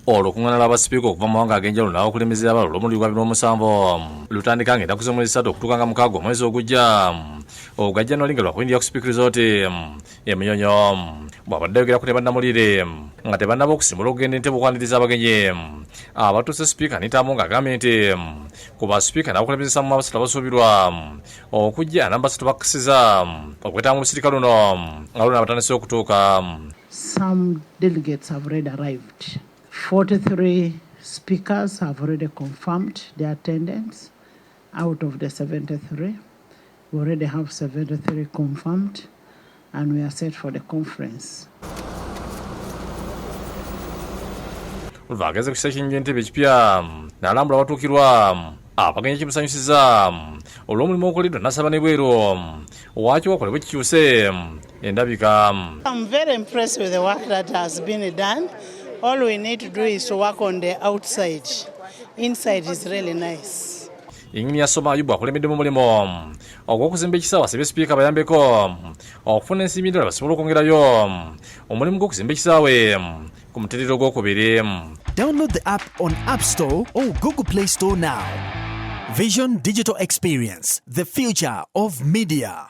Olukungaana lw'abasipiika okuva mu mawanga ag'enjawulo n'abakulembeze abalala omulundi gwa 2007 lutandika ng'ennaku z'omwezi 3 okutuuka nga 6 omwezi ogujja. Ogajja n'olinga lwakulindira kusipiikiriza oti Emunyonyo bw'abadde ayogera ku ne bannamulire nga tebannaba okusimbula okugenda entebe okwaniriza abagenyi. Abatuuse sipiika n'entamu ng'agambye nti ku basipiika n'abakulembeze mu abasatu abasuubirwa okujja ana basatu bakkisiza okwetanga mu lusirika luno nga luna batandise okutuuka. Some delegates have already arrived. 43 speakers have already confirmed their attendance out of the 73. We already have 73 confirmed, and we are set for the conference. Oluvageze ku kisa ky'ennyonyi entebe ekipya n'alambula abatuukirwa abagenyi kimusanyusiza olw'omulimu ogukoleddwa n'asaba ne bweru wakyo wakolebwe kikyuse endabika. I'm very impressed with the work that has been done. All we need to do is to work on the outside. Inside is really nice. Ingini yasoma Ayubu akulembedde mu mulimu ogw'okuzimba ekisaawe asabye sipiika bayambeko okufuna ensimbi endala basobole okwongerayo omulimu gw'okuzimba ekisaawe ku muteerero gw'okubiri. Download the app on App Store or Google Play Store now. Vision Digital Experience, the future of media.